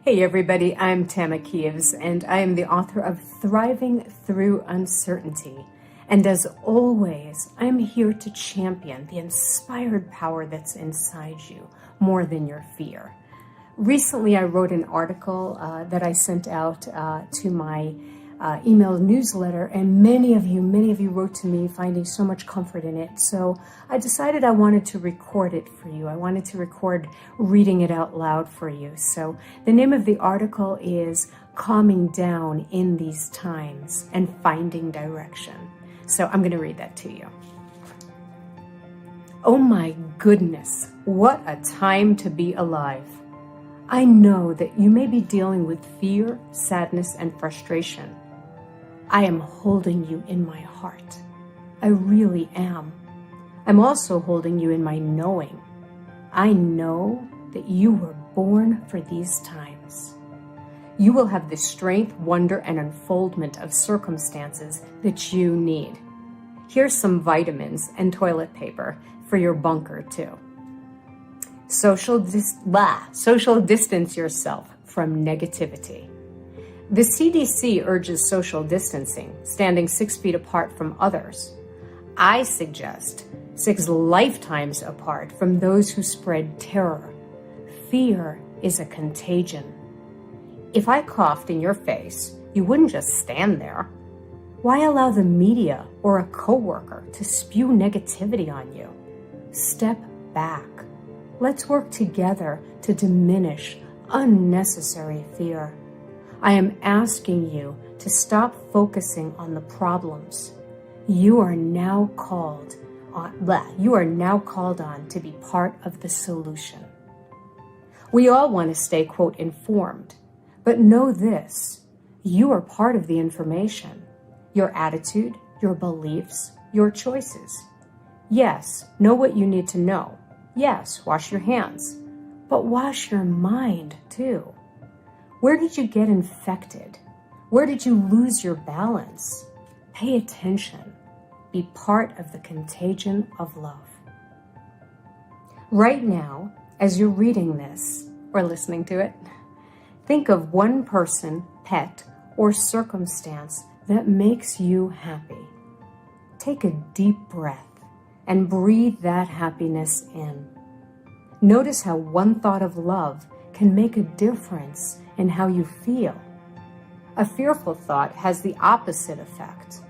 Hey everybody, I'm Tama Kieves, and I am the author of Thriving Through Uncertainty. And as always, I'm here to champion the inspired power that's inside you more than your fear. Recently, I wrote an article that I sent out to my email newsletter, and many of you wrote to me finding so much comfort in it. So I decided I wanted to record it for you. I wanted to record reading it out loud for you. So the name of the article is Calming Down in These Times and Finding Direction. So I'm going to read that to you. Oh my goodness, what a time to be alive. I know that you may be dealing with fear, sadness, and frustration. I am holding you in my heart. I really am. I'm also holding you in my knowing. I know that you were born for these times. You will have the strength, wonder, and unfoldment of circumstances that you need. Here's some vitamins and toilet paper for your bunker too. Social distance yourself from negativity. The CDC urges social distancing, standing 6 feet apart from others. I suggest 6 lifetimes apart from those who spread terror. Fear is a contagion. If I coughed in your face, you wouldn't just stand there. Why allow the media or a coworker to spew negativity on you? Step back. Let's work together to diminish unnecessary fear. I am asking you to stop focusing on the problems. You are now called on to be part of the solution. We all want to stay, quote, informed, but know this, you are part of the information, your attitude, your beliefs, your choices. Yes, know what you need to know. Yes, wash your hands, but wash your mind too. Where did you get infected? Where did you lose your balance? Pay attention. Be part of the contagion of love. Right now, as you're reading this or listening to it, think of one person, pet, or circumstance that makes you happy. Take a deep breath and breathe that happiness in. Notice how one thought of love can make a difference in how you feel. A fearful thought has the opposite effect.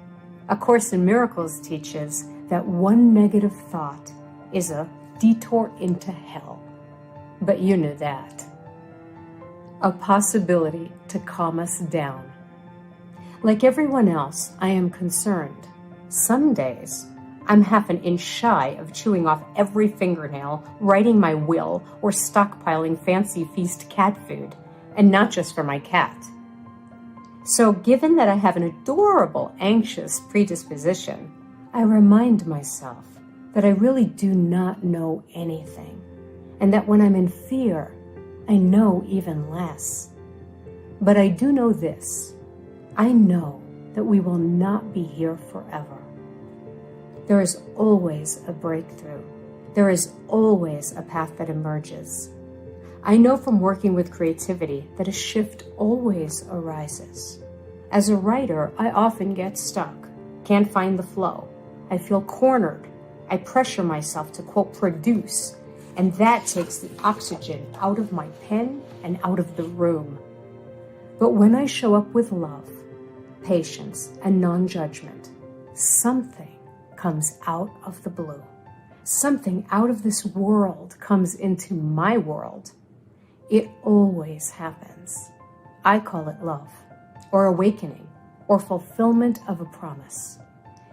A Course in Miracles teaches that one negative thought is a detour into hell. But you knew that. A possibility to calm us down. Like everyone else, I am concerned. Some days, I'm half an inch shy of chewing off every fingernail, writing my will, or stockpiling fancy feast cat food, and not just for my cat. So given that I have an adorable, anxious predisposition, I remind myself that I really do not know anything, and that when I'm in fear, I know even less. But I do know this. I know that we will not be here forever. There is always a breakthrough. There is always a path that emerges. I know from working with creativity that a shift always arises. As a writer, I often get stuck, can't find the flow. I feel cornered. I pressure myself to, quote, produce, and that takes the oxygen out of my pen and out of the room. But when I show up with love, patience, and non-judgment, something comes out of the blue. Something out of this world comes into my world. It always happens. I call it love, or awakening, or fulfillment of a promise.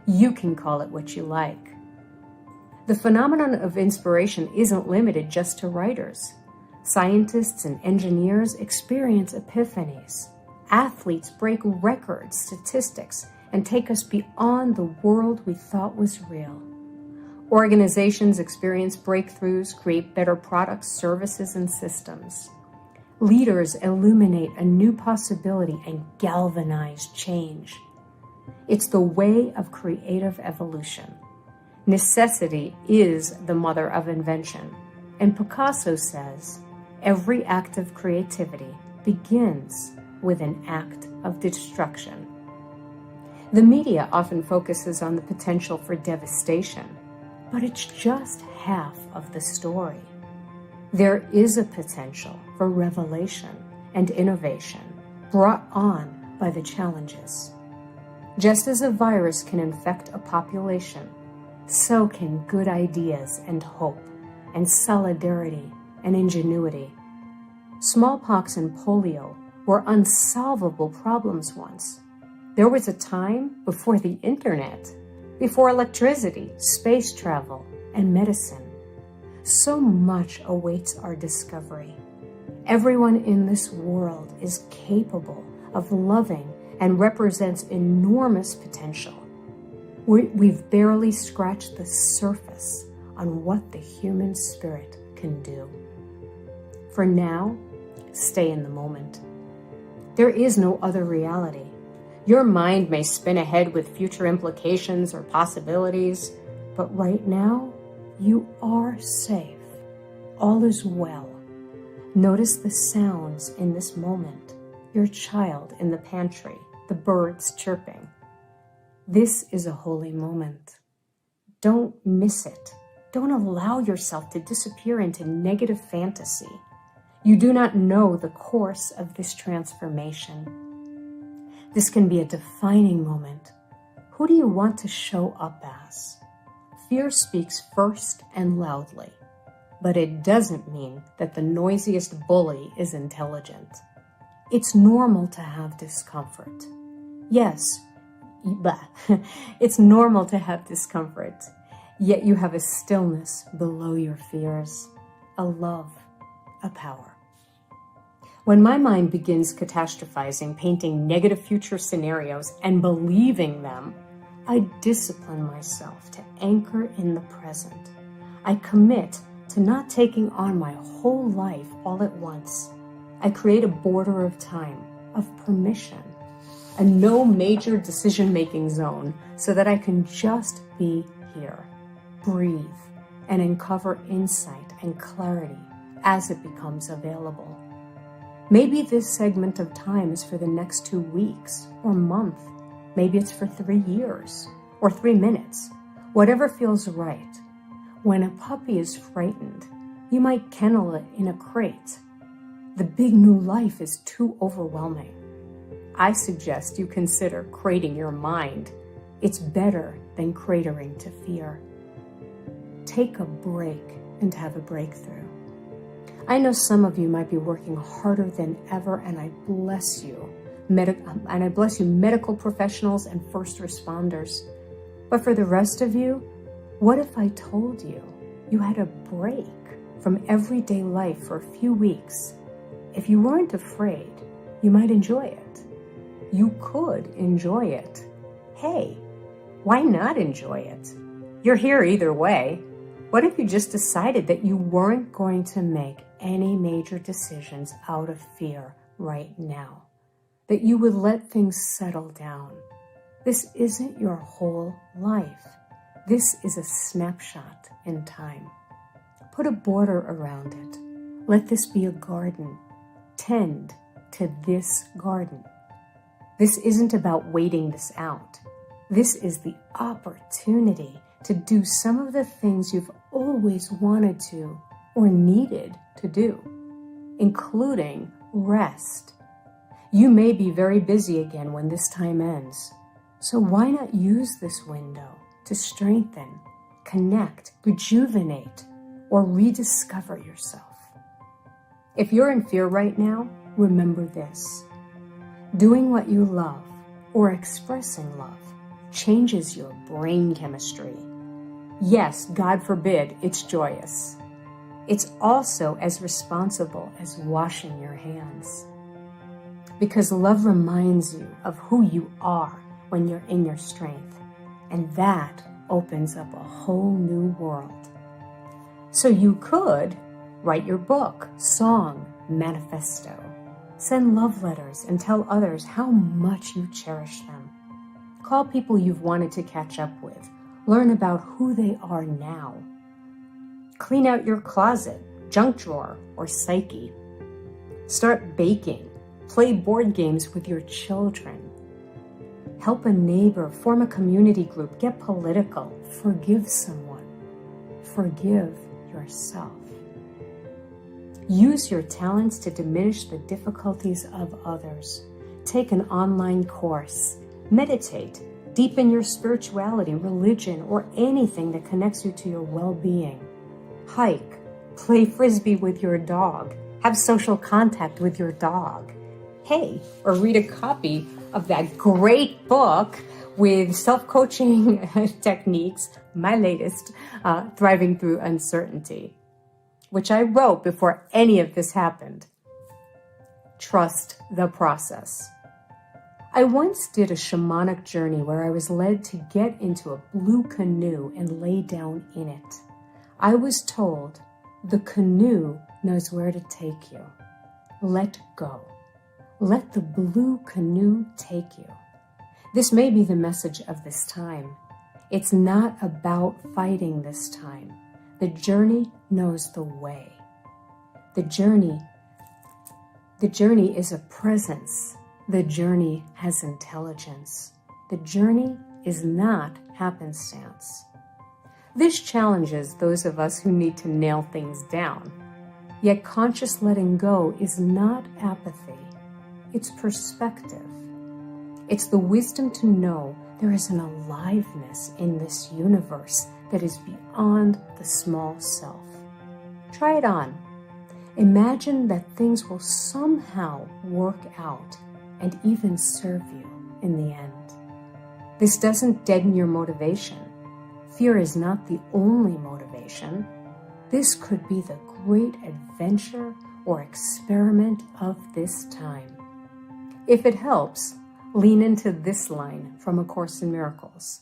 You can call it what you like. The phenomenon of inspiration isn't limited just to writers. Scientists and engineers experience epiphanies. Athletes break records, statistics, and take us beyond the world we thought was real. Organizations experience breakthroughs, create better products, services, and systems. Leaders illuminate a new possibility and galvanize change. It's the way of creative evolution. Necessity is the mother of invention. And Picasso says, every act of creativity begins with an act of destruction. The media often focuses on the potential for devastation, but it's just half of the story. There is a potential for revelation and innovation brought on by the challenges. Just as a virus can infect a population, so can good ideas and hope and solidarity and ingenuity. Smallpox and polio were unsolvable problems once. There was a time before the internet, before electricity, space travel, and medicine. So much awaits our discovery. Everyone in this world is capable of loving and represents enormous potential. We've barely scratched the surface on what the human spirit can do. For now, stay in the moment. There is no other reality. Your mind may spin ahead with future implications or possibilities, but right now, you are safe. All is well. Notice the sounds in this moment. Your child in the pantry, the birds chirping. This is a holy moment. Don't miss it. Don't allow yourself to disappear into negative fantasy. You do not know the course of this transformation. This can be a defining moment. Who do you want to show up as? Fear speaks first and loudly, but it doesn't mean that the noisiest bully is intelligent. It's normal to have discomfort. Yes, it's normal to have discomfort, yet you have a stillness below your fears, a love, a power. When my mind begins catastrophizing, painting negative future scenarios, and believing them, I discipline myself to anchor in the present. I commit to not taking on my whole life all at once. I create a border of time, of permission, a no major decision-making zone so that I can just be here, breathe, and uncover insight and clarity as it becomes available. Maybe this segment of time is for the next 2 weeks or month. Maybe it's for 3 years or 3 minutes, whatever feels right. When a puppy is frightened, you might kennel it in a crate. The big new life is too overwhelming. I suggest you consider crating your mind. It's better than cratering to fear. Take a break and have a breakthrough. I know some of you might be working harder than ever, and I bless you. Medical professionals and first responders. But for the rest of you, what if I told you you had a break from everyday life for a few weeks? If you weren't afraid, you might enjoy it. You could enjoy it. Hey, why not enjoy it? You're here either way. What if you just decided that you weren't going to make any major decisions out of fear right now? That you would let things settle down? This isn't your whole life. This is a snapshot in time. Put a border around it. Let this be a garden. Tend to this garden. This isn't about waiting this out. This is the opportunity to do some of the things you've always wanted to or needed to do, including rest. You may be very busy again when this time ends, so why not use this window to strengthen, connect, rejuvenate, or rediscover yourself? If you're in fear right now, remember this. Doing what you love or expressing love changes your brain chemistry. Yes, God forbid, it's joyous. It's also as responsible as washing your hands. Because love reminds you of who you are when you're in your strength, and that opens up a whole new world. So you could write your book, song, manifesto. Send love letters and tell others how much you cherish them. Call people you've wanted to catch up with. Learn about who they are now. Clean out your closet, junk drawer, or psyche. Start baking Play board games with your children. Help a neighbor, form a community group, get political, forgive someone, forgive yourself. Use your talents to diminish the difficulties of others. Take an online course, meditate, deepen your spirituality, religion, or anything that connects you to your well-being. Hike, play frisbee with your dog, have social contact with your dog. Hey, or read a copy of that great book with self-coaching techniques, my latest, Thriving Through Uncertainty, which I wrote before any of this happened. Trust the process. I once did a shamanic journey where I was led to get into a blue canoe and lay down in it. I was told, the canoe knows where to take you. Let go. Let the blue canoe take you. This may be the message of this time. It's not about fighting this time. The journey knows the way. The journey is a presence. The journey has intelligence. The journey is not happenstance. This challenges those of us who need to nail things down. Yet conscious letting go is not apathy. It's perspective. It's the wisdom to know there is an aliveness in this universe that is beyond the small self. Try it on. Imagine that things will somehow work out and even serve you in the end. This doesn't deaden your motivation. Fear is not the only motivation. This could be the great adventure or experiment of this time. If it helps, lean into this line from A Course in Miracles.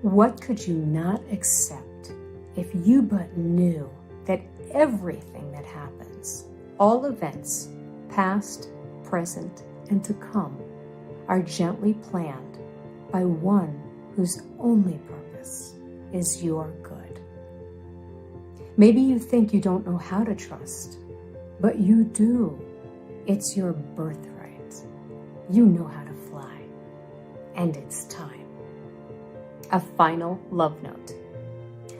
What could you not accept if you but knew that everything that happens, all events, past, present, and to come, are gently planned by one whose only purpose is your good? Maybe you think you don't know how to trust, but you do. It's your birthright. You know how to fly, and it's time. A final love note.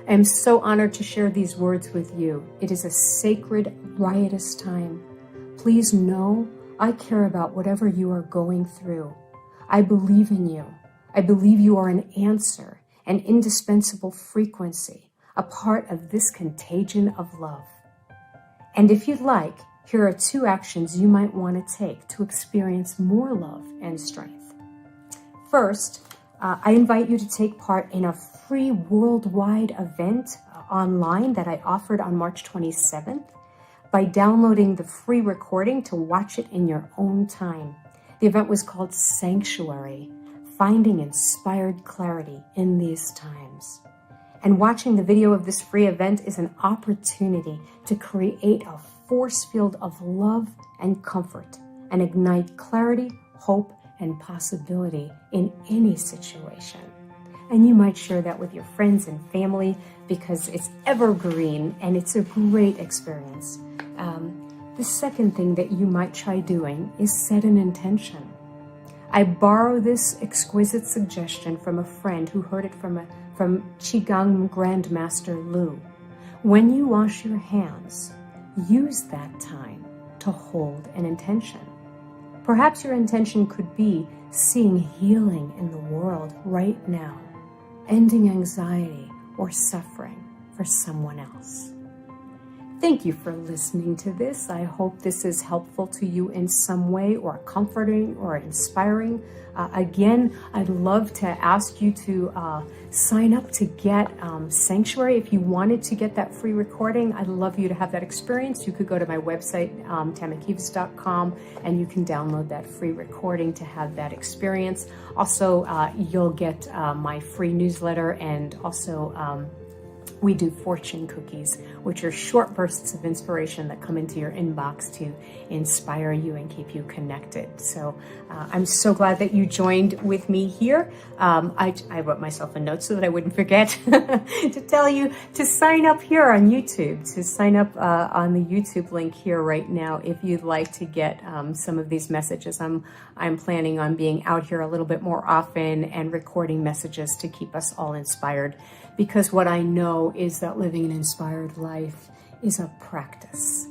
I am so honored to share these words with you. It is a sacred, riotous time. Please know I care about whatever you are going through. I believe in you. I believe you are an answer, an indispensable frequency, a part of this contagion of love. And if you'd like, here are 2 actions you might want to take to experience more love and strength. First, I invite you to take part in a free worldwide event online that I offered on March 27th by downloading the free recording to watch it in your own time. The event was called Sanctuary, Finding Inspired Clarity in These Times. And watching the video of this free event is an opportunity to create a force field of love and comfort and ignite clarity, hope, and possibility in any situation. And you might share that with your friends and family because it's evergreen and it's a great experience. The second thing that you might try doing is set an intention. I borrow this exquisite suggestion from a friend who heard it from Qigong Grandmaster Lu. When you wash your hands, use that time to hold an intention. Perhaps your intention could be seeing healing in the world right now, ending anxiety or suffering for someone else. Thank you for listening to this. I hope this is helpful to you in some way, or comforting or inspiring. Again, I'd love to ask you to sign up to get Sanctuary. If you wanted to get that free recording, I'd love you to have that experience. You could go to my website, tamakieves.com, and you can download that free recording to have that experience. Also, you'll get my free newsletter and also we do fortune cookies, which are short bursts of inspiration that come into your inbox to inspire you and keep you connected. So I'm so glad that you joined with me here. I wrote myself a note so that I wouldn't forget to tell you to sign up here on YouTube, to sign up on the YouTube link here right now if you'd like to get some of these messages. I'm planning on being out here a little bit more often and recording messages to keep us all inspired, because what I know is that living an inspired life is a practice.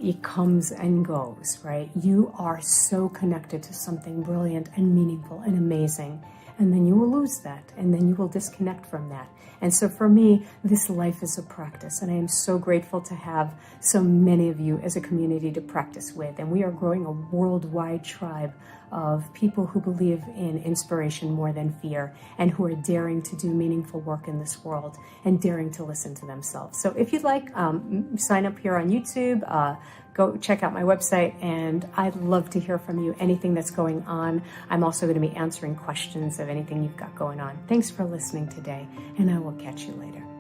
It comes and goes, right? You are so connected to something brilliant and meaningful and amazing, and then you will lose that, and then you will disconnect from that. And so for me, this life is a practice, and I am so grateful to have so many of you as a community to practice with. And we are growing a worldwide tribe of people who believe in inspiration more than fear, and who are daring to do meaningful work in this world and daring to listen to themselves. So if you'd like, sign up here on YouTube, go check out my website, and I'd love to hear from you, anything that's going on. I'm also going to be answering questions of anything you've got going on. Thanks for listening today, and I will catch you later.